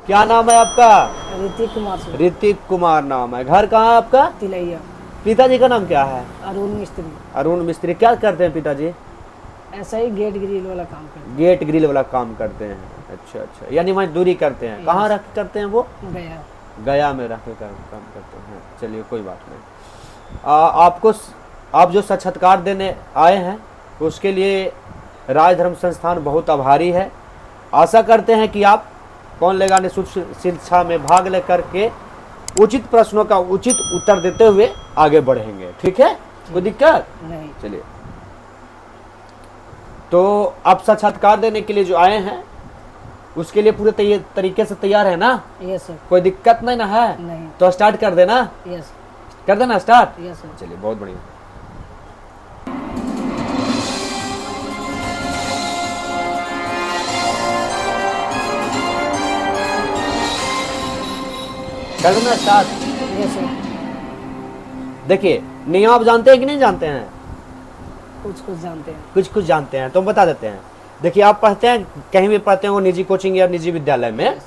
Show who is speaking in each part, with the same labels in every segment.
Speaker 1: क्या नाम है आपका?
Speaker 2: ऋतिक कुमार से।
Speaker 1: ऋतिक कुमार नाम है। घर कहाँ है आपका?
Speaker 2: तिलैया।
Speaker 1: पिताजी का नाम क्या है?
Speaker 2: अरुण मिस्त्री।
Speaker 1: अरुण मिस्त्री। क्या करते हैं पिताजी?
Speaker 2: ऐसा ही गेट ग्रिल वाला काम करते
Speaker 1: गेट ग्रिल वाला काम करते हैं। अच्छा अच्छा, यानी मजदूरी करते हैं। कहाँ रख के करते हैं वो?
Speaker 2: गया।
Speaker 1: गया में रख के काम करते हैं। चलिए कोई बात नहीं। आपको आप जो साक्षात्कार देने आए हैं उसके लिए राजधर्म संस्थान बहुत आभारी है। आशा करते हैं कि आप कौन लेगा निःशुल्क शिक्षा में भाग लेकर के उचित प्रश्नों का उचित उत्तर देते हुए आगे बढ़ेंगे। ठीक है, कोई दिक्कत
Speaker 2: नहीं।
Speaker 1: चलिए, तो आप साक्षात्कार देने के लिए जो आए हैं उसके लिए पूरे तरीके से तैयार है ना?
Speaker 2: Yes sir.
Speaker 1: कोई दिक्कत नहीं ना है?
Speaker 2: नहीं।
Speaker 1: तो स्टार्ट कर देना।
Speaker 2: यस।
Speaker 1: कर देना स्टार्ट।
Speaker 2: Yes sir.
Speaker 1: चलिए बहुत बढ़िया। कर देना स्टार्ट।
Speaker 2: Yes sir.
Speaker 1: देखिए, नियम आप जानते हैं कि नहीं जानते हैं?
Speaker 2: कुछ कुछ जानते हैं।
Speaker 1: कुछ कुछ जानते हैं तो बता देते हैं। देखिए, आप पढ़ते हैं, कहीं भी पढ़ते हैं वो निजी कोचिंग या निजी विद्यालय में,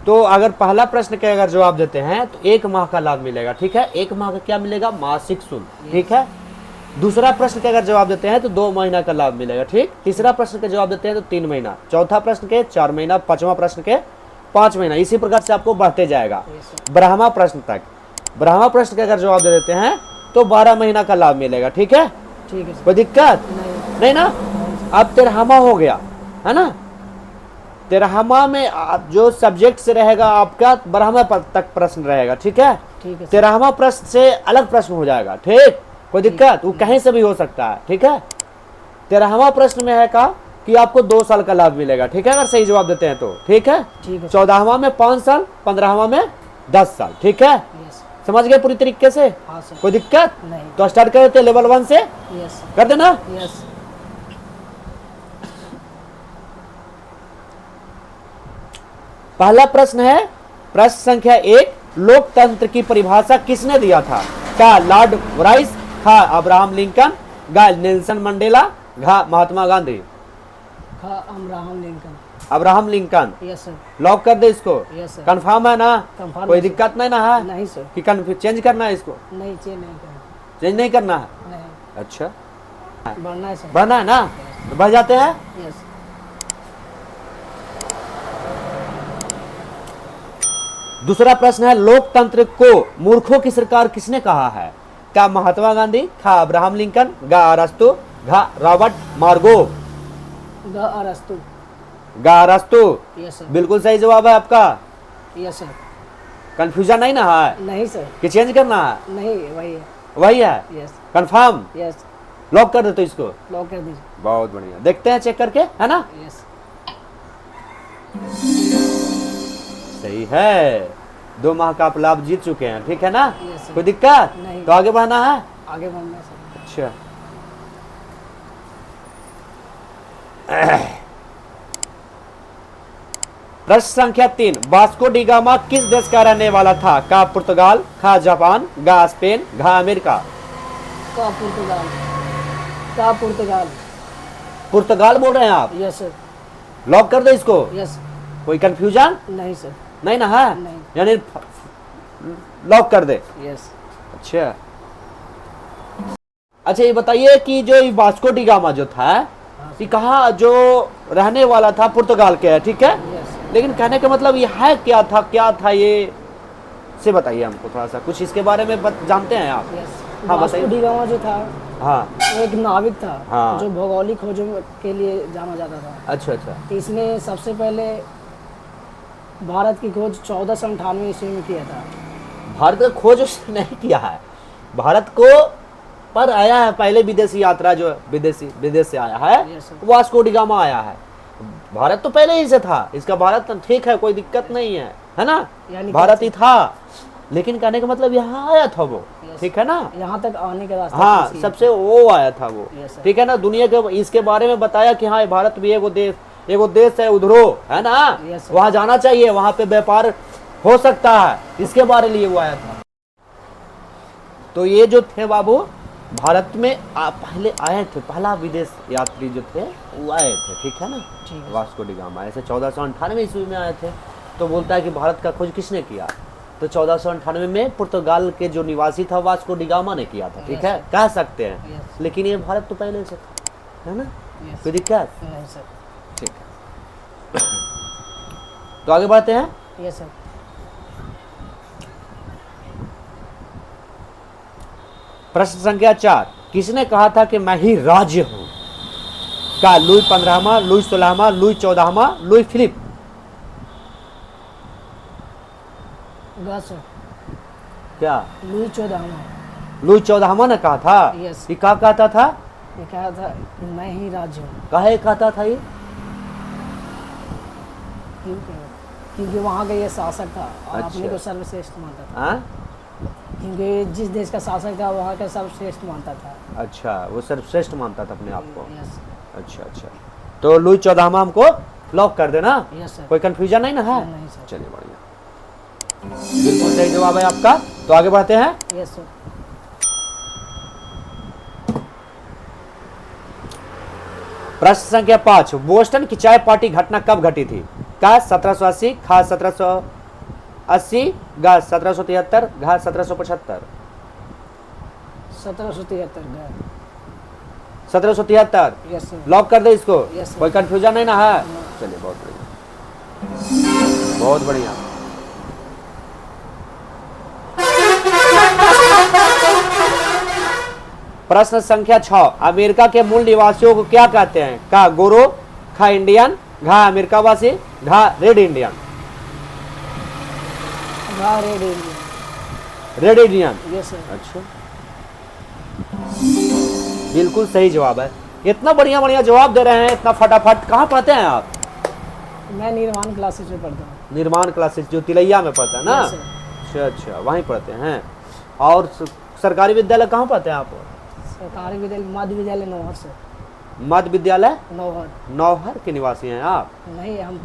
Speaker 1: तो अगर पहला प्रश्न के अगर जवाब देते हैं तो 1 माह का लाभ मिलेगा। ठीक है, 1 माह का क्या मिलेगा? मासिक शुल्क। ठीक है। दूसरा प्रश्न के अगर जवाब देते हैं तो 2 महीना का लाभ मिलेगा। ठीक। तीसरा प्रश्न के जवाब देते हैं तो 3 महीना, चौथा प्रश्न के 4 महीना, पांचवा प्रश्न के 5 महीना। इसी प्रकार से आपको बढ़ते जाएगा ब्रह्मा प्रश्न तक। ब्रह्मा प्रश्न के अगर जवाब दे देते हैं तो 12 महीना का लाभ मिलेगा। ठीक है,
Speaker 2: ठीक है सर।
Speaker 1: कोई दिक्कत नहीं ना? अब 13वां हो गया है ना? 13वां में जो सब्जेक्ट से रहेगा आपका 12वां तक प्रश्न रहेगा। ठीक है।
Speaker 2: ठीक है सर।
Speaker 1: 13वां प्रश्न से अलग प्रश्न हो जाएगा। ठीक, कोई दिक्कत? वो कहीं से भी हो सकता है। ठीक है। 13वां प्रश्न में है का कि आपको 2 साल का लाभ मिलेगा। ठीक है, अगर सही जवाब देते हैं तो। ठीक है।
Speaker 2: ठीक है।
Speaker 1: 14वां में 5 साल, 15वां में 10 साल। ठीक है,
Speaker 2: यस।
Speaker 1: समझ गए पूरी तरीके से?
Speaker 2: हाँ सर।
Speaker 1: कोई दिक्कत
Speaker 2: नहीं।
Speaker 1: तो स्टार्ट कर देते हैं लेवल 1 से।
Speaker 2: यस।
Speaker 1: कर देना।
Speaker 2: यस।
Speaker 1: पहला प्रश्न है, प्रश्न संख्या 1, लोकतंत्र की परिभाषा किसने दिया था? का लॉर्ड राइस, खा अब्राहम लिंकन, गा नेल्सन मंडेला, घा Mahatma Gandhi.
Speaker 2: Abraham Lincoln.
Speaker 1: Abraham Lincoln.
Speaker 2: Yes sir.
Speaker 1: Lock कर दे इसको।
Speaker 2: Yes sir.
Speaker 1: कंफर्म है ना?
Speaker 2: कंफर्म
Speaker 1: कोई
Speaker 2: है सर।
Speaker 1: दिक्कत नहीं ना है?
Speaker 2: नहीं सर।
Speaker 1: कि चेंज करना है इसको?
Speaker 2: नहीं, चेंज नहीं करना।
Speaker 1: चेंज नहीं करना है?
Speaker 2: नहीं।
Speaker 1: अच्छा,
Speaker 2: बढ़ना है सर।
Speaker 1: बढ़ना है ना? तो बढ़ जाते हैं।
Speaker 2: यस।
Speaker 1: दूसरा प्रश्न है, लोकतंत्र को मूर्खों की सरकार किसने कहा है? क्या महात्मा गांधी, खा अब्राहम लिंकन, गा अरस्तु, घा रॉबर्ट मार्गो।
Speaker 2: अरस्तु।
Speaker 1: गा अरस्तु।
Speaker 2: Yes sir.
Speaker 1: बिल्कुल सही जवाब है आपका।
Speaker 2: Yes sir.
Speaker 1: कंफ्यूजन नहीं ना है
Speaker 2: नहीं सर।
Speaker 1: कि चेंज करना है?
Speaker 2: नहीं, वही है।
Speaker 1: वही है।
Speaker 2: यस।
Speaker 1: कंफर्म?
Speaker 2: यस।
Speaker 1: लॉक कर दे तो इसको।
Speaker 2: लॉक कर दीजिए।
Speaker 1: बहुत बढ़िया, देखते हैं चेक करके, है ना?
Speaker 2: यस।
Speaker 1: सही है, 2 माह का आप लाभ जीत चुके हैं। ठीक है ना?
Speaker 2: Yes sir.
Speaker 1: कोई दिक्कत
Speaker 2: नहीं।
Speaker 1: तो आगे बढ़ना है।
Speaker 2: आगे बढ़ना है सर।
Speaker 1: अच्छा, प्रश्न संख्या 3, वास्को डी गामा किस देश का रहने वाला था? का पुर्तगाल, खा जापान, गा स्पेन, घा अमेरिका।
Speaker 2: का पुर्तगाल। का पुर्तगाल।
Speaker 1: पुर्तगाल बोल रहे हैं आप?
Speaker 2: Yes sir.
Speaker 1: लॉक कर दो इसको।
Speaker 2: यस।
Speaker 1: कोई कंफ्यूजन
Speaker 2: नहीं सर।
Speaker 1: नहीं ना है?
Speaker 2: नहीं।
Speaker 1: यानी लॉक कर दे।
Speaker 2: यस।
Speaker 1: अच्छा अच्छा, ये बताइए कि जो ये वास्को डी गामा जो था ये कहाँ जो रहने वाला था? पुर्तगाल के है। ठीक है,
Speaker 2: यस।
Speaker 1: लेकिन कहने का मतलब ये है क्या था, क्या था ये से बताइए हमको थोड़ा सा कुछ इसके बारे में जानते हैं आप?
Speaker 2: यस।
Speaker 1: हाँ,
Speaker 2: वास्को
Speaker 1: बताइए।
Speaker 2: डी गामा जो था
Speaker 1: हाँ।
Speaker 2: वो एक नाविक था।
Speaker 1: हाँ।
Speaker 2: जो भौगोलिक खोजों के लिए जाना जाता था।
Speaker 1: अच्छा अच्छा।
Speaker 2: तो इसने सबसे पहले भारत की खोज 1498 ईस्वी में किया था।
Speaker 1: भारत का खोज उसने नहीं किया है, भारत को पर आया है पहले विदेशी यात्रा, जो विदेश से आया है
Speaker 2: Yes, sir.
Speaker 1: Vasco D gamma आया है। भारत तो पहले ही से था, इसका भारत ठीक है, कोई दिक्कत नहीं है ना?
Speaker 2: यानी
Speaker 1: भारत ही था, लेकिन कहने का मतलब यहाँ आया था वो।
Speaker 2: Yes.
Speaker 1: ठीक है ना?
Speaker 2: यहाँ तक आने का रास्ता
Speaker 1: हाँ,
Speaker 2: किसी है।
Speaker 1: सबसे वो आया था वो।
Speaker 2: Yes, sir.
Speaker 1: ठीक है ना? दुनिया के इसके बारे में बताया कि हाँ, भारत भी एगो देश है उधरो, है ना?
Speaker 2: Yes, sir.
Speaker 1: वहाँ जाना चाहिए, वहाँ पे व्यापार हो सकता है, इसके बारे लिए वो आया था। तो ये जो थे बाबू भारत में पहले आए थे, पहला विदेश यात्री जो थे वो आए थे। ठीक है ना?
Speaker 2: ठीक है।
Speaker 1: वास्को डी गामा ऐसे 1498 ईस्वी में आए थे। तो बोलता है कि भारत का खोज किसने किया? तो 1498 में पुर्तगाल के जो निवासी था वास्को डी गामा ने किया था, ठीक है, कह सकते हैं।
Speaker 2: यस
Speaker 1: लेकिन ये भारत तो पहले से था, है ना,
Speaker 2: यस
Speaker 1: कोई दिक्कत?
Speaker 2: नहीं सर।
Speaker 1: ठीक है, तो आगे बढ़ते हैं।
Speaker 2: Yes sir.
Speaker 1: प्रश्न संख्या 4, किसने कहा था कि मैं ही राज्य हूं? का लुई 15वां, लुई 16वां, लुई 14वां, लुई फिलिप?
Speaker 2: गा सर।
Speaker 1: क्या
Speaker 2: लुई 14वां।
Speaker 1: लुई 14वां ने कहा था?
Speaker 2: यस।
Speaker 1: ये क्या कहता था?
Speaker 2: ये कहा था कि मैं ही राज्य हूँ।
Speaker 1: काहे कहता था ये?
Speaker 2: क्योंकि वहाँ का ये शासक था और अपने
Speaker 1: अच्छा।
Speaker 2: को सर्वश्रेष्ठ मानता था।
Speaker 1: हाँ?
Speaker 2: क्योंकि जिस देश का शासक था वहाँ का सर्वश्रेष्ठ मानता था।
Speaker 1: अच्छा, वो सर्वश्रेष्ठ मानता था अपने आप को।
Speaker 2: यस
Speaker 1: अच्छा अच्छा, तो लुई 14वां हमको लॉक कर देना,
Speaker 2: यस सर।
Speaker 1: कोई कंफ्यूजन नहीं ना है?
Speaker 2: नहीं सर।
Speaker 1: चलिए बढ़िया, बिल्कुल सही जवाब है आपका। तो आगे बढ़ते हैं।
Speaker 2: Yes sir.
Speaker 1: प्रश्न संख्या 5, बोस्टन की चाय पार्टी घटना कब घटी थी? का 1780, खा 1780, गा 1773, घा 1775?
Speaker 2: 1773 गा।
Speaker 1: 1773
Speaker 2: यस सर।
Speaker 1: लॉक कर दे इसको,
Speaker 2: Yes, sir.
Speaker 1: कोई कंफ्यूजन नहीं ना है? चलिए बहुत बढ़िया, बहुत बढ़िया। प्रश्न संख्या 6, अमेरिका के मूल निवासियों को क्या कहते हैं? का गोरो, खा इंडियन, घा अमेरिकावासी, घा रेड इंडियन?
Speaker 2: गा red Indian.
Speaker 1: Red Indian.
Speaker 2: Yes sir.
Speaker 1: अच्छा, बिल्कुल सही जवाब है। इतना बढ़िया बढ़िया जवाब दे रहे हैं, इतना फटाफट। कहाँ पढ़ते हैं आप?
Speaker 2: मैं निर्माण क्लासेस में पढ़ता हूँ।
Speaker 1: निर्माण क्लासेस जो तिलैया में पढ़ता है ना?
Speaker 2: Yes, sir.
Speaker 1: अच्छा अच्छा, वहीं पढ़ते हैं। और सरकारी विद्यालय कहाँ पढ़ते हैं आप?
Speaker 2: सरकारी विद्यालय मध्य विद्यालय नौहर से।
Speaker 1: मध्य विद्यालय
Speaker 2: नौहर।
Speaker 1: नौहर के निवासी हैं आप?
Speaker 2: नहीं, हम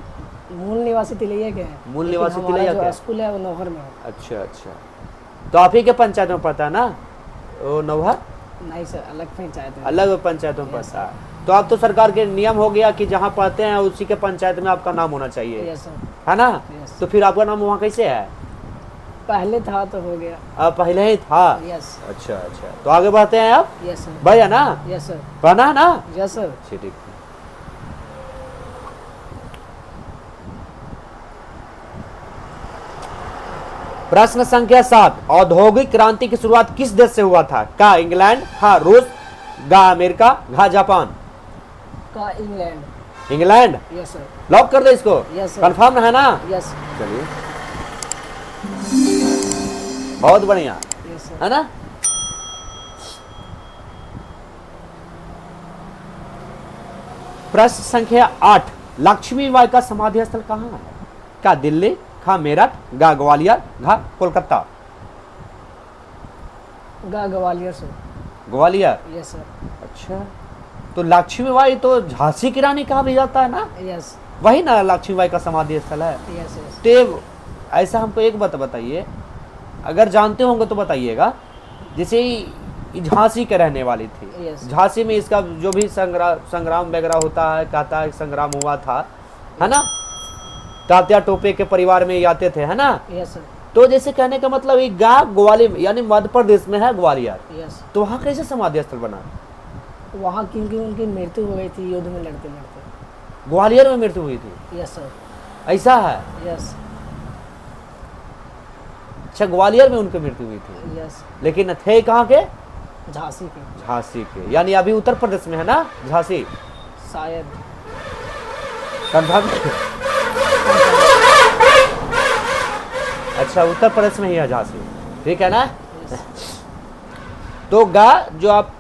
Speaker 2: मूल निवासी तिलैया के हैं।
Speaker 1: मूल
Speaker 2: लेकिन
Speaker 1: निवासी
Speaker 2: हमारा
Speaker 1: तिलैया
Speaker 2: जो
Speaker 1: के हैं?
Speaker 2: स्कूल है वो नौहर में है।
Speaker 1: अच्छा अच्छा, तो आप ही के पंचायत में पढ़ता है ना वो नौहर?
Speaker 2: नहीं सर, अलग पंचायत है।
Speaker 1: अलग पंचायत में पढ़ता है। तो आप तो सरकार के नियम हो गया कि जहाँ पढ़ते हैं उसी के पंचायत में आपका नाम होना चाहिए,
Speaker 2: यस सर।
Speaker 1: है ना?
Speaker 2: Yes.
Speaker 1: तो फिर आपका नाम वहाँ कैसे है?
Speaker 2: पहले था तो हो गया।
Speaker 1: अब पहले ही था?
Speaker 2: यस।
Speaker 1: अच्छा अच्छा, तो आगे बढ़ते हैं आप।
Speaker 2: Yes sir.
Speaker 1: भैया ना
Speaker 2: यस सर।
Speaker 1: पढ़ना है ना?
Speaker 2: Yes sir.
Speaker 1: ठीक है। प्रश्न संख्या 7, औद्योगिक क्रांति की शुरुआत किस देश से हुआ था? का इंग्लैंड, खा रूस, गा अमेरिका, घा जापान?
Speaker 2: का England.
Speaker 1: England
Speaker 2: yes sir.
Speaker 1: Lock कर दे इसको,
Speaker 2: Yes, sir.
Speaker 1: कंफर्म है ना?
Speaker 2: यस।
Speaker 1: चलिए बहुत बढ़िया,
Speaker 2: यस सर।
Speaker 1: है ना? प्रश्न संख्या 8, लक्ष्मीबाई का समाधि स्थल कहाँ है? का दिल्ली, खा मेरठ, गा ग्वालियर, घा कोलकाता?
Speaker 2: गा ग्वालियर से।
Speaker 1: ग्वालियर।
Speaker 2: Yes sir.
Speaker 1: अच्छा, तो लक्ष्मीबाई तो झांसी की रानी कहा भी जाता है ना?
Speaker 2: यस।
Speaker 1: वही ना लक्ष्मीबाई का समाधि स्थल है?
Speaker 2: Yes yes.
Speaker 1: तो ऐसा हमको एक बात बताइए, अगर जानते होंगे तो बताइएगा। जैसे ही झांसी के रहने वाली थी,
Speaker 2: Yes.
Speaker 1: झांसी में इसका जो भी संग्राम वगैरह होता है, कहता है संग्राम हुआ था, है ना? तात्या टोपे के परिवार में ये आते थे, है ना?
Speaker 2: Yes sir.
Speaker 1: तो जैसे कहने का मतलब ये गाँव ग्वालियर यानी मध्य प्रदेश में है ग्वालियर,
Speaker 2: यस।
Speaker 1: तो वहाँ कैसे समाधि स्थल बना?
Speaker 2: वहाँ क्योंकि उनकी मृत्यु हो गई थी युद्ध में लड़ते लड़ते।
Speaker 1: ग्वालियर में मृत्यु हुई थी,
Speaker 2: यस सर।
Speaker 1: ऐसा है?
Speaker 2: यस।
Speaker 1: अच्छा, ग्वालियर में उनकी मृत्यु हुई थी,
Speaker 2: यस।
Speaker 1: लेकिन थे कहाँ के?
Speaker 2: झांसी के।
Speaker 1: झांसी के, यानी अभी उत्तर प्रदेश में है ना झांसी?
Speaker 2: शायद।
Speaker 1: कंफर्म? अच्छा, उत्तर प्रदेश में ही है झांसी, ठीक है ना?
Speaker 2: यस।
Speaker 1: तो गा जो आप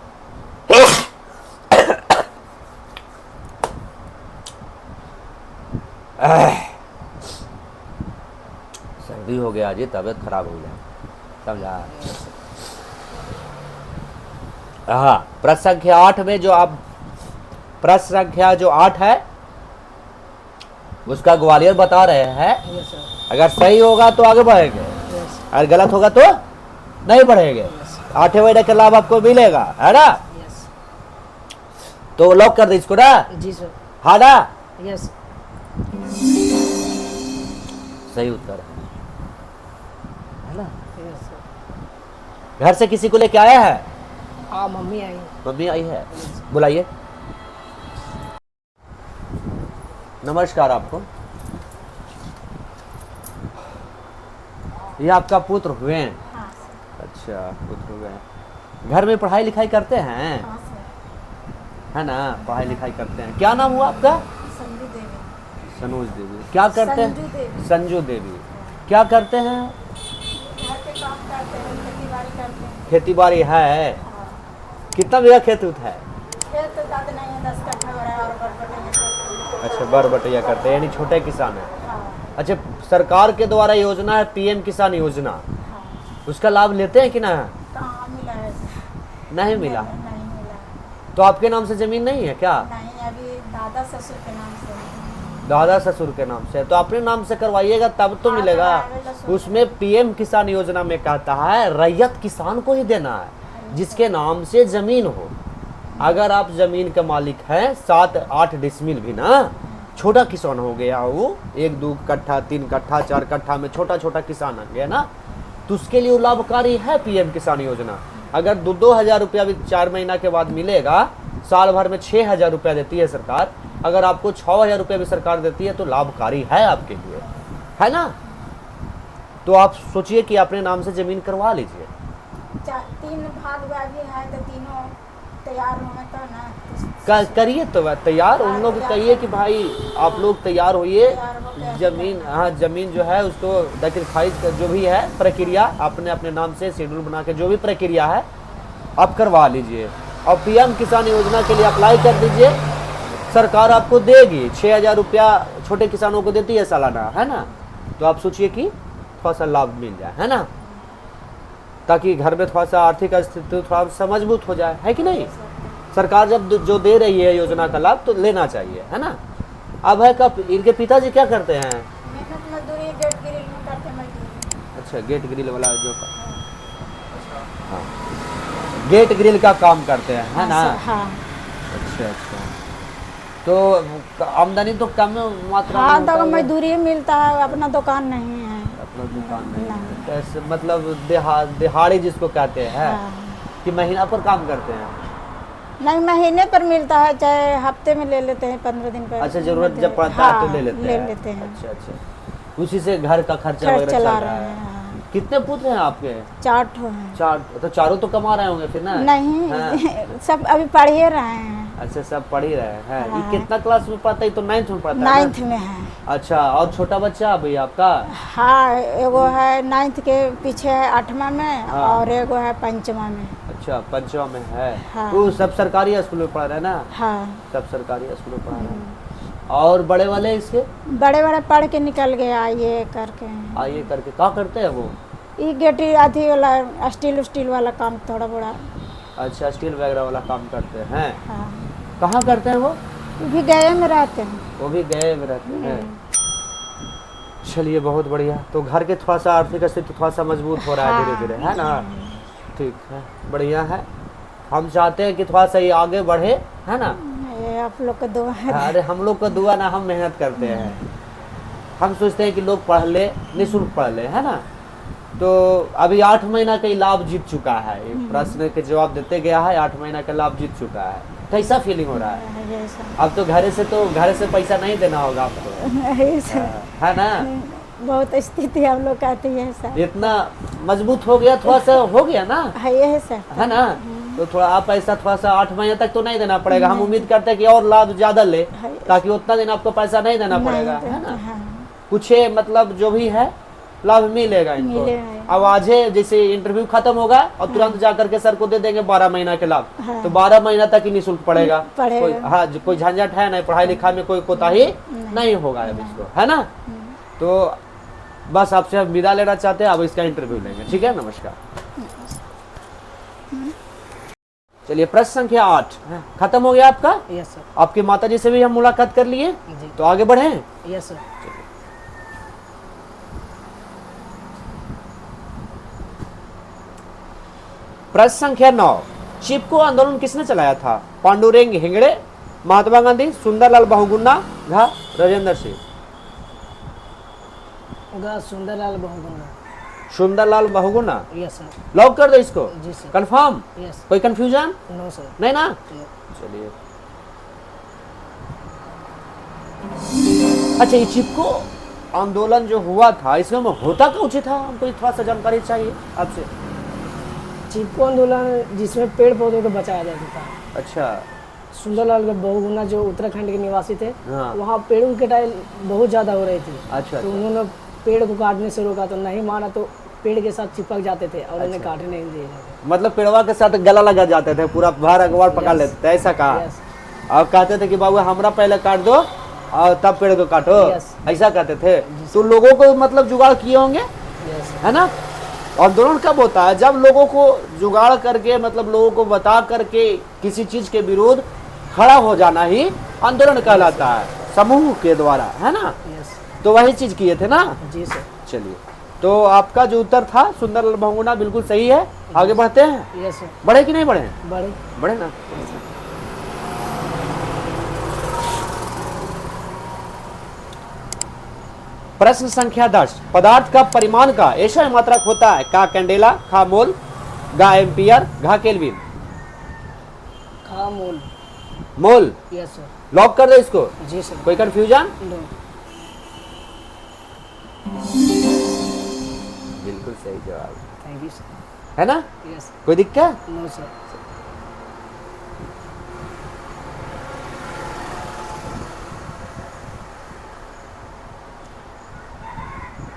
Speaker 1: सर्दी हो गया जी, तबीयत खराब हो गया, समझा? हाँ, प्रश्न संख्या 8 में जो आप प्रश्न संख्या जो 8 है उसका ग्वालियर बता रहे हैं।
Speaker 2: Yes sir.
Speaker 1: अगर सही होगा तो आगे बढ़ेंगे,
Speaker 2: यस।
Speaker 1: अगर गलत होगा तो नहीं बढ़ेंगे। 8वें महीने का लाभ आपको मिलेगा, है ना?
Speaker 2: यस।
Speaker 1: तो लॉक कर दे इसको ना?
Speaker 2: जी सर।
Speaker 1: हाँ ना?
Speaker 2: यस।
Speaker 1: सही उत्तर है ना।
Speaker 2: Yes sir.
Speaker 1: घर से किसी को लेके आया है?
Speaker 2: हाँ मम्मी आई।
Speaker 1: मम्मी आई है, बुलाइए। नमस्कार आपको। ये आपका पुत्र हुए हैं?
Speaker 3: हाँ सर।
Speaker 1: अच्छा, पुत्र हुए हैं। घर में पढ़ाई लिखाई करते हैं?
Speaker 3: हाँ सर।
Speaker 1: है ना, पढ़ाई लिखाई करते हैं। क्या नाम हुआ आपका?
Speaker 3: संजू देवी।
Speaker 1: सनोज देवी। क्या करते
Speaker 3: संजू
Speaker 1: हैं?
Speaker 3: देवी।
Speaker 1: संजू देवी। क्या करते हैं?
Speaker 3: घर पे काम करते हैं, खेती बाड़ी करते हैं।
Speaker 1: खेती बाड़ी है?
Speaker 3: हाँ।
Speaker 1: कितना बीघा खेत उत है?
Speaker 3: खेत तो ज़्यादा नहीं है, 10 कट्ठा हो रहा है और बरबटे में करते
Speaker 1: अच्छा, बरबटिया करते हैं, यानी छोटे किसान है।
Speaker 3: हैं। हाँ
Speaker 1: अच्छा, सरकार के द्वारा योजना है पीएम किसान योजना,
Speaker 3: हाँ।
Speaker 1: उसका लाभ लेते हैं कि ना?
Speaker 3: कहाँ मिला है सर?
Speaker 1: नहीं मिला।
Speaker 3: नहीं मिला।
Speaker 1: तो आपके नाम से जमीन नहीं है क्या?
Speaker 3: नहीं, अभी दादा ससुर के नाम से है।
Speaker 1: दादा ससुर के नाम से, तो अपने नाम से करवाइएगा तब तो
Speaker 3: हाँ,
Speaker 1: मिलेगा।
Speaker 3: करवाएगा तो
Speaker 1: उसमें पीएम किसान योजना में कहता है रैयत किसान को ही देना है जिसके नाम से जमीन हो। अगर आप जमीन के मालिक हैं 7-8 डिसमिल भी ना, छोटा किसान हो गया वो, 1-2 कट्ठा 3 कट्ठा 4 कट्ठा में छोटा छोटा किसान आ गया ना, तो उसके लिए लाभकारी है पीएम किसान योजना। अगर 2-2 हज़ार रुपया भी 4 महीना के बाद मिलेगा, साल भर में 6 हज़ार रुपया देती है सरकार, अगर आपको 6 हज़ार रुपया भी सरकार देती है तो लाभकारी है आपके लिए, है ना। तो आप सोचिए कि अपने नाम से जमीन करवा लीजिए।
Speaker 3: 3 भाग भी है तो तीनों तैयार होंगे तो ना।
Speaker 1: करिए तो तैयार, उन लोग को कहिए कि भाई आप लोग तैयार होइए,
Speaker 3: तैयार होके
Speaker 1: जमीन, हाँ जमीन जो है उसको दखलखारिज जो भी है प्रक्रिया अपने अपने नाम से शेड्यूल बना के जो भी प्रक्रिया है आप करवा लीजिए और पीएम किसान योजना के लिए अप्लाई कर दीजिए। सरकार आपको देगी 6 हज़ार रुपया, छोटे किसानों को देती है सालाना, है ना। तो आप सोचिए कि थोड़ा सा लाभ मिल जाए, है ना, ताकि घर में थोड़ा सा आर्थिक स्थिति थोड़ा सा मजबूत हो जाए, है कि नहीं। सरकार जब जो दे रही है योजना का लाभ तो लेना चाहिए, है ना। अब है कब इनके पिताजी क्या करते हैं?
Speaker 3: मेहनत मजदूरी गेट ग्रिल में करते मजदूरी।
Speaker 1: अच्छा, गेट ग्रिल वाला जो हाँ, गेट ग्रिल का काम करते हैं, है ना।
Speaker 3: हाँ
Speaker 1: अच्छा अच्छा, तो आमदनी तो कम मात्रा में
Speaker 3: हाँ,
Speaker 1: होता
Speaker 3: तो
Speaker 1: होगा?
Speaker 3: मजदूरी मिलता है, अपना दुकान नहीं है।
Speaker 1: अपना दुकान नहीं है।
Speaker 3: नहीं।
Speaker 1: तो ऐसे मतलब दिहाड़ी जिसको कहते हैं
Speaker 3: हाँ।
Speaker 1: कि महीना पर काम करते हैं।
Speaker 3: नहीं, महीने पर मिलता है, चाहे हफ्ते में ले लेते हैं, 15 दिन पर।
Speaker 1: अच्छा, जरूरत जब पड़ता है तो ले लेते हैं।
Speaker 3: हैं।
Speaker 1: अच्छा अच्छा, उसी से घर का खर्चा
Speaker 3: खर्च
Speaker 1: वगैरह चल
Speaker 3: चला
Speaker 1: रहा
Speaker 3: रहे
Speaker 1: है।
Speaker 3: हैं। हाँ।
Speaker 1: कितने पुत्र हैं आपके?
Speaker 3: 4 ठो हैं।
Speaker 1: 4, तो चारों तो कमा रहे होंगे फिर ना?
Speaker 3: नहीं
Speaker 1: हाँ।
Speaker 3: सब अभी पढ़ ही रहे हैं।
Speaker 1: अच्छा, सब पढ़ ही रहे हैं। ये
Speaker 3: हाँ।
Speaker 1: कितना क्लास में पढ़ता है? तो 9th में पढ़ता है ना?
Speaker 3: 9th में है।
Speaker 1: अच्छा, और छोटा बच्चा अभी आपका?
Speaker 3: हाँ, एगो है 9th के पीछे है 8वां में,
Speaker 1: हाँ।
Speaker 3: और एगो है 5वां में।
Speaker 1: अच्छा, 5वां में है।
Speaker 3: हाँ।
Speaker 1: वो सब सरकारी स्कूल में पढ़ रहे हैं ना?
Speaker 3: हाँ।
Speaker 1: सब सरकारी स्कूल में पढ़ रहे हैं। और बड़े वाले इसके
Speaker 3: बड़े बड़े पढ़ के निकल गया, ये करके।
Speaker 1: आइए करके क्या करते हैं वो?
Speaker 3: ये गेटी आधी वाला स्टील वाला काम थोड़ा बड़ा।
Speaker 1: अच्छा, स्टील वगैरह वाला काम करते हैं।
Speaker 3: हाँ।
Speaker 1: कहाँ करते हैं वो?
Speaker 3: वो भी गए में रहते हैं।
Speaker 1: वो भी गए में रहते हैं। चलिए, बहुत बढ़िया। तो घर के थोड़ा सा आर्थिक स्थिति थोड़ा सा मजबूत हो रहा है
Speaker 3: हाँ।
Speaker 1: धीरे धीरे, है ना। ठीक है, बढ़िया है। हम चाहते हैं कि थोड़ा सा ये आगे बढ़े, है ना।
Speaker 3: ये आप लोग का दुआ है।
Speaker 1: अरे हम लोग का दुआ ना, हम मेहनत करते हैं। हम सोचते हैं कि लोग पढ़ ले, निःशुल्क पढ़ ले, है ना। तो अभी 8 महीना का ही लाभ जीत चुका है। एक प्रश्न के जवाब देते गया है, 8 महीना का लाभ जीत चुका है। कैसा फीलिंग हो रहा है?
Speaker 3: ऐसा।
Speaker 1: अब तो घर से पैसा नहीं देना होगा आपको,
Speaker 3: ऐसा।
Speaker 1: है ना।
Speaker 3: बहुत स्थिति हम लोग का आती है सर।
Speaker 1: इतना मजबूत हो गया, थोड़ा सा हो गया ना,
Speaker 3: है ये सर।
Speaker 1: है ना। तो थोड़ा आप पैसा थोड़ा सा 8 महीने तक तो नहीं देना पड़ेगा। हम उम्मीद करते हैं कि और लाभ ज्यादा ले, ताकि उतना दिन आपको पैसा नहीं देना पड़ेगा, है ना।
Speaker 3: हाँ।
Speaker 1: कुछ मतलब जो भी है लाभ मिलेगा इनको।
Speaker 3: मिलेगा।
Speaker 1: अब आज जैसे इंटरव्यू खत्म होगा और तुरंत जाकर के सर को दे देंगे 12 महीना के लाभ।
Speaker 3: हाँ।
Speaker 1: तो 12 महीना तक ही निःशुल्क पड़ेगा।
Speaker 3: पड़ेगा।
Speaker 1: कोई हाँ, कोई झंझट है नहीं, पढ़ाई लिखाई में कोई कोताही नहीं होगा अब इसको, है ना। तो बस आपसे अब विदा लेना चाहते हैं, अब इसका इंटरव्यू लेंगे, ठीक है। नमस्कार। चलिए, प्रश्न संख्या 8 खत्म हो गया आपका।
Speaker 2: Yes sir.
Speaker 1: आपकी माता जी से भी हम मुलाकात कर लिए,
Speaker 2: जी।
Speaker 1: तो आगे बढ़े।
Speaker 2: Yes sir.
Speaker 1: प्रश्न संख्या 9, चिपको आंदोलन किसने चलाया था? पांडुरंग हिंगड़े, महात्मा गांधी, सुंदरलाल बहुगुणा, राजेंद्र सिंह।
Speaker 2: गा Sunderlal Bahuguna.
Speaker 1: Sunderlal Bahuguna.
Speaker 2: Yes sir.
Speaker 1: Lock कर दो इसको।
Speaker 2: जी सर।
Speaker 1: कंफर्म?
Speaker 2: यस।
Speaker 1: कोई कंफ्यूजन?
Speaker 2: No sir.
Speaker 1: नहीं ना?
Speaker 2: नो।
Speaker 1: चलिए, अच्छा ये चिपको आंदोलन जो हुआ था इसमें होता कुछ था, हमको थोड़ा सा जानकारी चाहिए आपसे।
Speaker 2: चिपको आंदोलन जिसमें पेड़ पौधों को बचाया जाता था।
Speaker 1: अच्छा।
Speaker 2: सुंदरलाल बहुगुणा जो उत्तराखंड के निवासी थे,
Speaker 1: हाँ।
Speaker 2: वहाँ पेड़ों की कटाई बहुत ज़्यादा हो रही थी।
Speaker 1: अच्छा,
Speaker 2: तो
Speaker 1: अच्छा।
Speaker 2: उन्होंने पेड़ को काटने से रोका, तो नहीं माना तो पेड़ के साथ चिपक जाते थे और उन्हें काटने नहीं दिए जाते।
Speaker 1: मतलब पेड़वा के साथ गला लगा जाते थे, पूरा भार अखबार पकड़
Speaker 2: Yes.
Speaker 1: लेते थे, ऐसा कहा।
Speaker 2: यस।
Speaker 1: और कहते थे कि बाबू हमरा पहले काट दो और तब पेड़ को काटो।
Speaker 2: Yes.
Speaker 1: ऐसा कहते थे। तो लोगों को मतलब जुगाड़ किए होंगे,
Speaker 2: यस।
Speaker 1: है ना? आंदोलन कब होता है? जब लोगों को जुगाड़ करके, मतलब लोगों को बता करके किसी चीज के विरुद्ध खड़ा हो जाना ही आंदोलन कहलाता है, समूह के द्वारा, है ना?
Speaker 2: यस।
Speaker 1: तो वही चीज किए थे ना?
Speaker 2: जी सर।
Speaker 1: चलिए, तो आपका जो उत्तर था सुंदरलाल बहुगुणा बिल्कुल सही है। आगे बढ़ते हैं।
Speaker 2: Yes sir.
Speaker 1: बढ़े कि नहीं बढ़े?
Speaker 2: बड़े।
Speaker 1: बढ़े ना? प्रश्न संख्या 10। पदार्थ का परिमाण का ऐसा मात्रक होता है, का कैंडेला, खा मोल, गा एम्पियर, घा केल्विन।
Speaker 2: खा mole.
Speaker 1: Mole.
Speaker 2: Yes sir.
Speaker 1: Lock कर दो इसको।
Speaker 2: जी सर।
Speaker 1: कोई कंफ्यूजन?
Speaker 2: नो।
Speaker 1: बिल्कुल सही जवाब,
Speaker 2: थैंक यू सर।
Speaker 1: है ना?
Speaker 2: यस।
Speaker 1: कोई दिक्कत?
Speaker 2: No sir.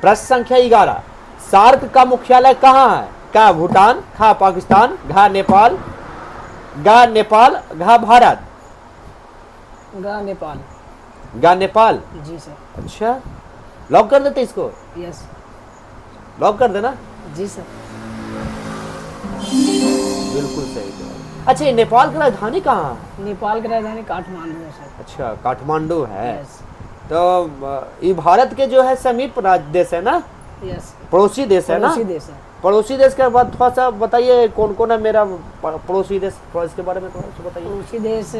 Speaker 1: प्रश्न संख्या 11। सार्क का मुख्यालय कहाँ है? का भूटान, खा पाकिस्तान, घा नेपाल, गा नेपाल, घा भारत।
Speaker 2: गा नेपाल।
Speaker 1: गा नेपाल।
Speaker 2: जी सर।
Speaker 1: अच्छा, लॉक कर देते इसको।
Speaker 2: यस।
Speaker 1: लॉक कर देना।
Speaker 2: जी सर।
Speaker 1: बिल्कुल सही जवाब। अच्छा, ये नेपाल की राजधानी कहाँ है?
Speaker 2: नेपाल की राजधानी काठमांडू है सर।
Speaker 1: अच्छा, काठमांडू है।
Speaker 2: यस।
Speaker 1: तो ये भारत के जो है समीप देश है ना,
Speaker 2: यस।
Speaker 1: पड़ोसी देश है ना?
Speaker 2: पड़ोसी देश है।
Speaker 1: पड़ोसी देश के बाद थोड़ा सा बताइए कौन कौन है मेरा पड़ोसी देश, थोड़ा इसके बारे में थोड़ा सा बताइए।
Speaker 2: पड़ोसी देश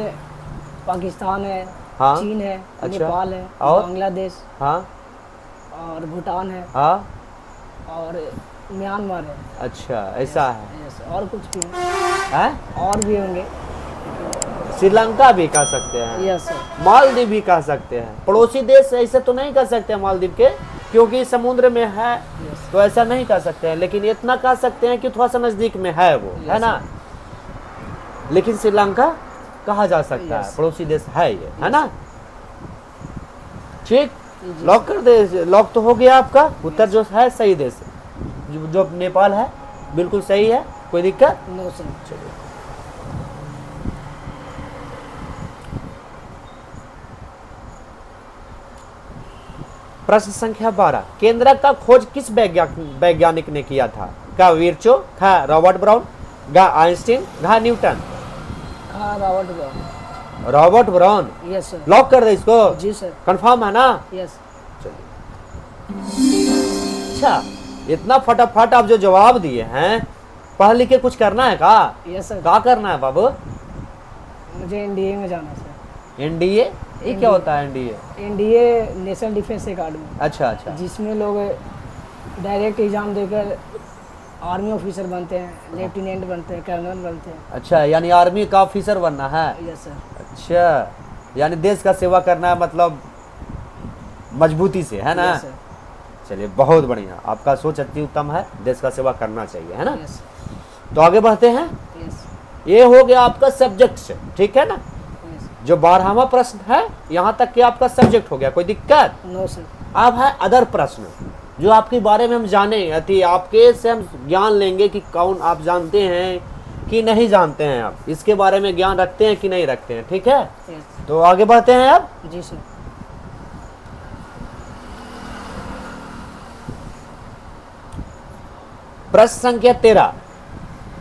Speaker 2: पाकिस्तान है।
Speaker 1: हाँ।
Speaker 2: चीन है।
Speaker 1: अच्छा।
Speaker 2: नेपाल है।
Speaker 1: और?
Speaker 2: बांग्लादेश
Speaker 1: हाँ
Speaker 2: और भूटान है
Speaker 1: हाँ।
Speaker 2: और म्यांमार है।
Speaker 1: अच्छा, ऐसा है।
Speaker 2: यस। और कुछ भी है,
Speaker 1: हैं?
Speaker 2: और भी होंगे।
Speaker 1: श्रीलंका भी कह सकते हैं,
Speaker 2: यस सर।
Speaker 1: मालदीव भी कह सकते हैं। पड़ोसी देश ऐसे तो नहीं कह सकते हैं मालदीव के, क्योंकि समुद्र में है,
Speaker 2: यस।
Speaker 1: तो ऐसा नहीं कह सकते हैं। लेकिन इतना कह सकते हैं कि थोड़ा सा नजदीक में है वो, है
Speaker 2: Yes,
Speaker 1: ना? लेकिन श्रीलंका कहा जा सकता है,
Speaker 2: Yes.
Speaker 1: पड़ोसी देश है ये, है ना? ठीक,
Speaker 2: जी।
Speaker 1: लॉक कर दे। लॉक तो हो गया आपका उत्तर, जो है सही देश है। जो नेपाल है बिल्कुल सही है। कोई दिक्कत?
Speaker 2: No sir.
Speaker 1: चलिए, प्रश्न संख्या 12। केंद्रक का खोज किस वैज्ञानिक ने किया था? का विर्चो, खा रॉबर्ट ब्राउन, गा आइंस्टीन, घा न्यूटन।
Speaker 2: खा Robert brown.
Speaker 1: Robert brown.
Speaker 2: Yes sir.
Speaker 1: Lock कर दे इसको।
Speaker 2: जी सर।
Speaker 1: कंफर्म है ना?
Speaker 2: यस।
Speaker 1: अच्छा, इतना फटाफट आप जो जवाब दिए हैं, पढ़ लिख के कुछ करना है का?
Speaker 2: Yes sir.
Speaker 1: क्या करना है बाबू?
Speaker 2: मुझे एनडीए में जाना सर।
Speaker 1: एनडीए? ये क्या होता है NDA?
Speaker 2: NDA national defence academy,
Speaker 1: अच्छा अच्छा।
Speaker 2: जिसमें लोग डायरेक्ट एग्जाम देकर आर्मी ऑफिसर बनते हैं, लेफ्टिनेंट बनते हैं, कर्नल बनते हैं।
Speaker 1: अच्छा, यानी आर्मी का ऑफिसर बनना है।
Speaker 2: Yes sir.
Speaker 1: अच्छा, यानी देश का सेवा करना है, मतलब मजबूती से, है ना?
Speaker 2: Yes sir.
Speaker 1: चलिए, बहुत बढ़िया, आपका सोच अति उत्तम है, देश का सेवा करना चाहिए, है ना?
Speaker 2: यस।
Speaker 1: तो आगे बढ़ते हैं।
Speaker 2: यस।
Speaker 1: ये हो गया आपका सब्जेक्ट से, ठीक है ना?
Speaker 2: यस।
Speaker 1: जो 12वां प्रश्न है, यहाँ तक कि आपका सब्जेक्ट हो गया। कोई दिक्कत?
Speaker 2: No sir.
Speaker 1: अब है अदर प्रश्न, जो आपके बारे में हम जाने, अति आपके से हम ज्ञान लेंगे कि कौन आप जानते हैं कि नहीं जानते हैं, आप इसके बारे में ज्ञान रखते हैं कि नहीं रखते हैं, ठीक है?
Speaker 2: यस।
Speaker 1: तो आगे बढ़ते हैं अब।
Speaker 2: जी सर।
Speaker 1: प्रश्न संख्या 13।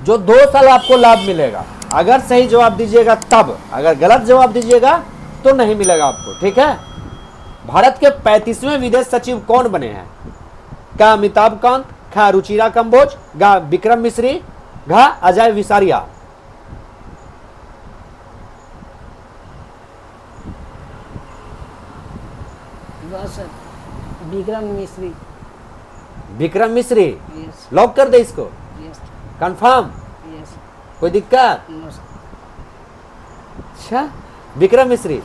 Speaker 1: जो 2 साल आपको लाभ मिलेगा, अगर सही जवाब दीजिएगा तब, अगर गलत जवाब दीजिएगा तो नहीं मिलेगा आपको, ठीक है? भारत के 35वें विदेश सचिव कौन बने हैं? का अमिताभ कांत, खा रुचिरा कंबोज, गा विक्रम मिश्री, घा अजय विसारिया।
Speaker 2: बस सर, विक्रम मिश्री।
Speaker 1: विक्रम मिश्री,
Speaker 2: यस
Speaker 1: लॉक कर दे इसको,
Speaker 2: यस
Speaker 1: कंफर्म,
Speaker 2: यस
Speaker 1: कोई दिक्कत?
Speaker 2: नो सर
Speaker 1: अच्छा, विक्रम मिश्री।
Speaker 2: यस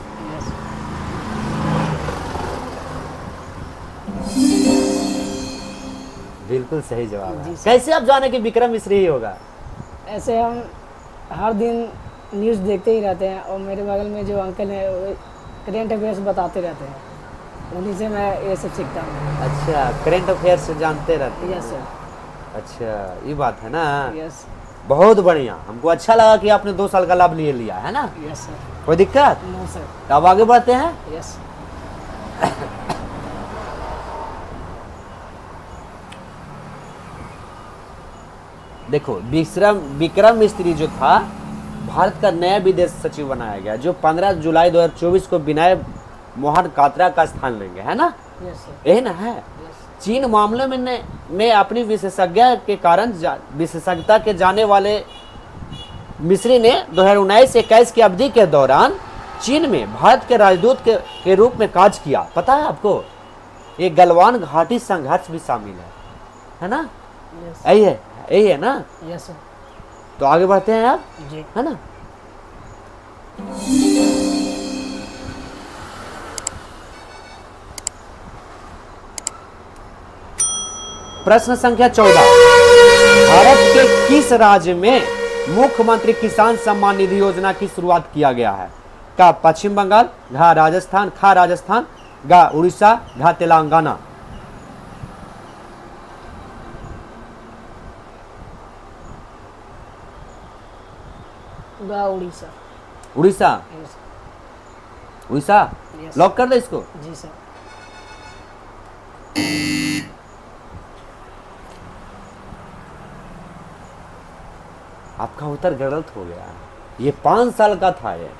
Speaker 1: बिल्कुल सही जवाब है।
Speaker 2: जी सर।
Speaker 1: कैसे आप जाने कि विक्रम मिश्री ही होगा?
Speaker 2: ऐसे हम हर दिन न्यूज़ देखते ही रहते हैं और मेरे बगल में जो अंकल हैं वो करेंट अफेयर्स बताते रहते हैं, उन्हीं से मैं ये सब सीखता हूँ।
Speaker 1: अच्छा, करंट अफेयर से जानते रहते हैं।
Speaker 2: यस सर
Speaker 1: अच्छा, ये बात है ना।
Speaker 2: यस
Speaker 1: बहुत बढ़िया, हमको अच्छा लगा कि आपने 2 साल का लाभ लिए लिया है ना।
Speaker 2: यस सर
Speaker 1: कोई दिक्कत?
Speaker 2: नो सर
Speaker 1: तो अब आगे बढ़ते हैं।
Speaker 2: यस
Speaker 1: देखो, विक्रम मिस्त्री जो था, भारत का नया विदेश सचिव बनाया गया, जो 15 जुलाई 2024 को विनय मोहन कात्रा का स्थान लेंगे, है ना।
Speaker 2: यस सर
Speaker 1: यही ना है।
Speaker 2: यस
Speaker 1: चीन मामले में अपनी विशेषज्ञता के जाने वाले मिस्री ने 2019-21 की अवधि के दौरान चीन में भारत के राजदूत के रूप में कार्य किया। पता है आपको, ये गलवान घाटी संघर्ष भी शामिल है ना।
Speaker 2: यस
Speaker 1: यही है ना।
Speaker 2: यस सर
Speaker 1: तो आगे बढ़ते हैं आप,
Speaker 2: जी
Speaker 1: है ना। प्रश्न संख्या 14, भारत के किस राज्य में मुख्यमंत्री किसान सम्मान निधि योजना की शुरुआत किया गया है? का पश्चिम बंगाल, घ राजस्थान, ख राजस्थान, ग उड़ीसा, घ Telangana.
Speaker 2: Orissa
Speaker 1: Orissa,
Speaker 2: yes
Speaker 1: Orissa
Speaker 2: yes
Speaker 1: lock कर दे इसको।
Speaker 2: जी सर
Speaker 1: आपका उत्तर गलत हो गया। ये 5 साल का था। ये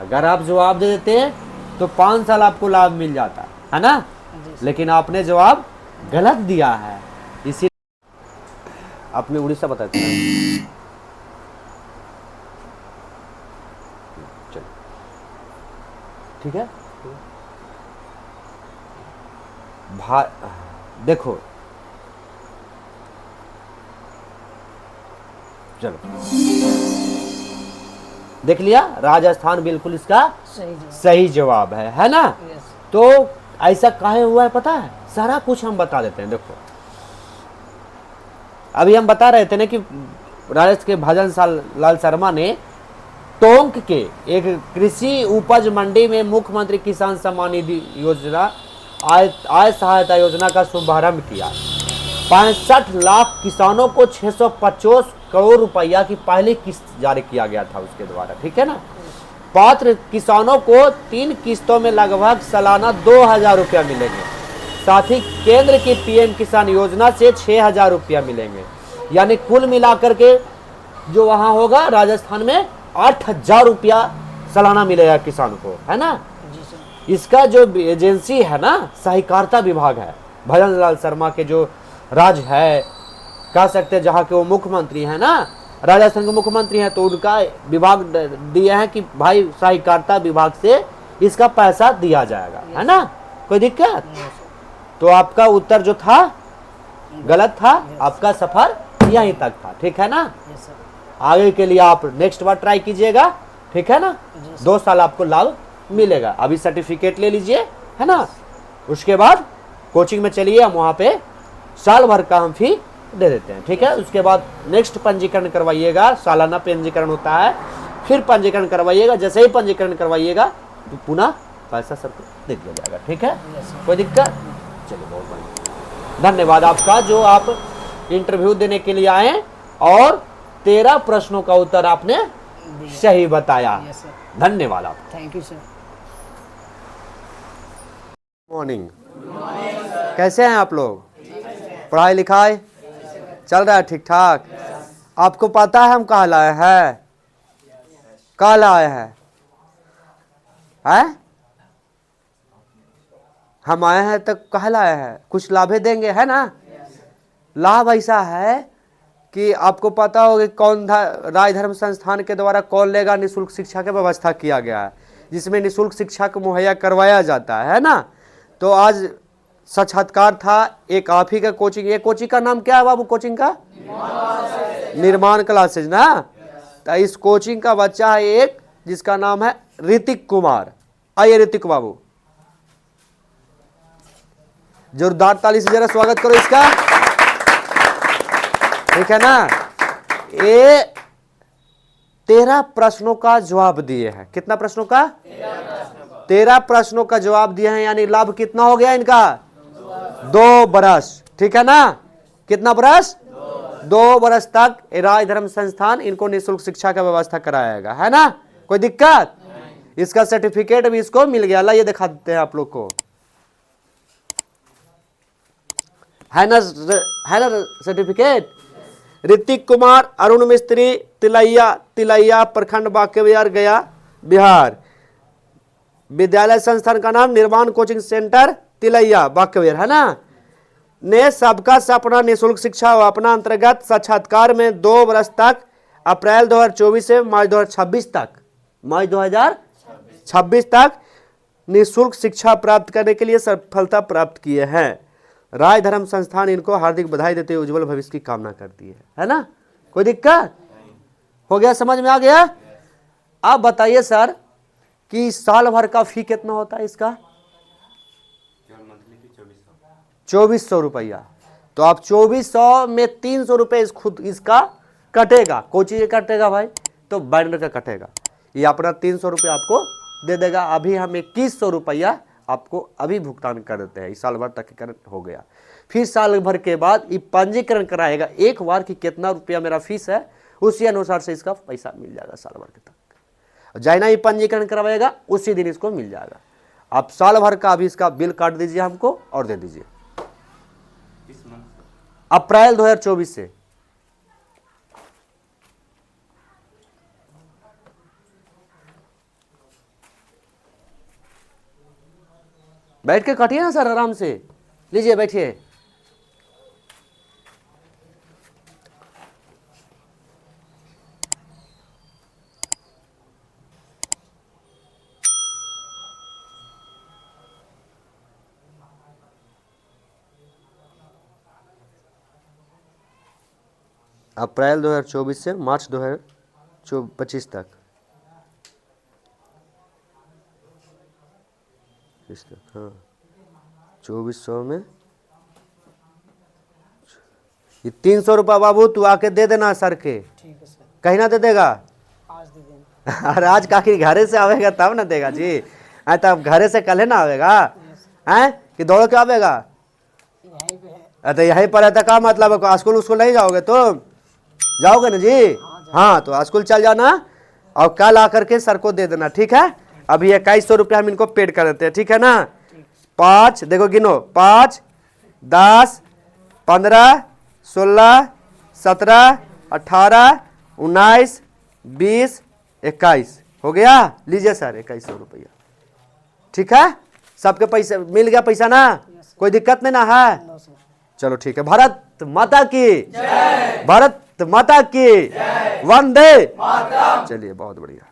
Speaker 1: अगर आप जवाब दे देते तो 5 साल आपको लाभ मिल जाता, है ना।
Speaker 2: जी सर
Speaker 1: लेकिन आपने जवाब गलत दिया है, इसी आपने उड़ीसा बताया था। चलो ठीक है। देखो, चलो देख लिया, राजस्थान बिल्कुल इसका
Speaker 2: सही जवाब
Speaker 1: सही जवाब है ना।
Speaker 2: यस
Speaker 1: तो ऐसा काहे हुआ है पता है, सारा कुछ हम बता देते हैं। देखो, अभी हम बता रहे थे ना कि राजस्थान के भजन लाल शर्मा ने टोंक के एक कृषि उपज मंडी में मुख्यमंत्री किसान सम्मान निधि योजना आय सहायता योजना का शुभारंभ किया। 65 लाख किसानों को 650 करोड़ रुपया की पहली किस्त जारी किया गया था उसके द्वारा, ठीक है ना। पात्र किसानों को 3 किस्तों में लगभग सालाना 2000 रुपया मिलेंगे। साथ ही केंद्र की पीएम किसान योजना से 6000 रुपया मिलेंगे। यानी कुल मिलाकर के जो वहां होगा राजस्थान में 8000 रुपया सालाना मिलेगा किसान को, है ना।
Speaker 2: जी सर
Speaker 1: इसका जो एजेंसी है ना, सहकारिता विभाग है, भजन लाल शर्मा के जो राज्य है, कह सकते हैं जहाँ के वो मुख्यमंत्री है ना, राजस्थान के मुख्यमंत्री हैं, तो उनका विभाग दिए हैं कि भाई सहकारिता विभाग से इसका पैसा दिया जाएगा, है ना। कोई दिक्कत? तो आपका उत्तर जो था गलत था, आपका सफर यहीं तक था, ठीक है ना।
Speaker 2: यस सर
Speaker 1: आगे के लिए आप नेक्स्ट बार ट्राई कीजिएगा, ठीक है ना। 2 साल आपको लाभ मिलेगा। अभी सर्टिफिकेट ले लीजिए, है ना। उसके बाद कोचिंग में चलिए, हम वहाँ पे साल भर का हम फी दे देते हैं, ठीक है। उसके बाद नेक्स्ट पंजीकरण करवाइएगा, सालाना पंजीकरण होता है, फिर पंजीकरण करवाइएगा। जैसे ही पंजीकरण करवाइएगा तो पुनः पैसा सबको दे दिया जाएगा, ठीक है। कोई दिक्कत? चलिए, बहुत बढ़िया, धन्यवाद आपका जो आप इंटरव्यू देने के लिए आए और 13 प्रश्नों का उत्तर आपने सही बताया।
Speaker 2: यस सर
Speaker 1: धन्यवाद आपका।
Speaker 2: थैंक यू सर
Speaker 1: मॉर्निंग, कैसे हैं आप लोग? पढ़ाई लिखाई चल रहा है ठीक ठाक? आपको पता है हम कहाँ लाए हैं? कहाँ लाए हैं? हम आए हैं तो कहाँ लाए हैं? कुछ लाभे देंगे, है ना। लाभ ऐसा है कि आपको पता होगा कौन राज धर्म संस्थान के द्वारा कौन लेगा निःशुल्क शिक्षा की व्यवस्था किया गया है, जिसमें निःशुल्क शिक्षा को मुहैया करवाया जाता है ना। तो आज साक्षात्कार था, एक आप ही का कोचिंग। ये कोचिंग का नाम क्या है बाबू? कोचिंग का निर्माण क्लासेज ना। तो इस कोचिंग का बच्चा है एक, जिसका नाम है ऋतिक कुमार। आइए ऋतिक बाबू, जोरदार ताली से जरा स्वागत करो इसका, ठीक है ना। ये 13 प्रश्नों का जवाब दिए हैं। कितना प्रश्नों का? 13 प्रश्नों का जवाब दिए हैं, यानी लाभ कितना हो गया इनका? 2 बरस, ठीक है ना। कितना बरस? 2 बरस तक राज धर्म संस्थान इनको निःशुल्क शिक्षा का व्यवस्था कराएगा, है ना। कोई दिक्कत? इसका सर्टिफिकेट भी इसको मिल गया। ये दिखा देते हैं आप लोग को, है ना सर्टिफिकेट। ऋतिक कुमार, अरुण मिस्त्री, तिलैया प्रखंड बांके गया बिहार। विद्यालय संस्थान का नाम निर्माण कोचिंग सेंटर तिलैया बांके, है ना। ने सबका सपना निःशुल्क शिक्षा व अपना अंतर्गत साक्षात्कार में 2 वर्ष तक अप्रैल 2024 से मार्च 2026 तक निःशुल्क शिक्षा प्राप्त करने के लिए सफलता प्राप्त किए हैं। राज धर्म संस्थान इनको हार्दिक बधाई देते हुए उज्जवल भविष्य की कामना करती है ना। कोई दिक्कत? हो गया, समझ में आ गया। आप बताइए सर कि साल भर का फी कितना होता है इसका? 2400 रुपया। तो आप 2400 में 300 रुपये खुद इसका कटेगा। कोचिंग कटेगा भाई, तो बाइंडर का कटेगा। ये अपना 300 रुपये आपको दे देगा। अभी हम 2100 रुपया आपको अभी भुगतान कर देते हैं। इस साल भर तक हो गया। फिर साल भर के बाद ये पंजीकरण कराएगा एक बार कि कितना रुपया मेरा फीस है, उसी अनुसार से इसका पैसा मिल जाएगा साल भर के तक। जैना ही पंजीकरण करवाएगा उसी दिन इसको मिल जाएगा। आप साल भर का अभी इसका बिल काट दीजिए हमको और दे दीजिए अप्रैल 2024 से। बैठ के काटिए ना सर, आराम से लीजिए, बैठिए। अप्रैल 2024 से मार्च 2025 तक, हाँ 2400 में ये 300 रुपया बाबू तू आके दे देना सर के।
Speaker 2: ठीक है सर।
Speaker 1: कहीं ना दे देगा?
Speaker 2: आज दे देना।
Speaker 1: अरे आज काकी घरे से आवेगा तब ना देगा जी। तब घरे से कल है ना आवेगा हैं कि दौड़ के आवेगा?
Speaker 2: यहीं पे है।
Speaker 1: अरे यहीं पर है तो क्या मतलब है? स्कूल उसको नहीं जाओगे तुम? जाओगे ना जी? हाँ तो स्कूल चल जाना और कल आकर के सर को दे देना, ठीक है। अभी 2100 रुपया हम इनको पेड कर देते हैं, ठीक है ना। 5 देखो गिनो, 5 10 15 16 17 18 19 20 21 हो गया। लीजिए सर 2100 रुपया, ठीक है। सबके पैसे मिल गया पैसा ना? कोई दिक्कत नहीं ना है? चलो ठीक है। भारत माता की जय। भारत माता की वंदे मातरम। चलिए बहुत बढ़िया।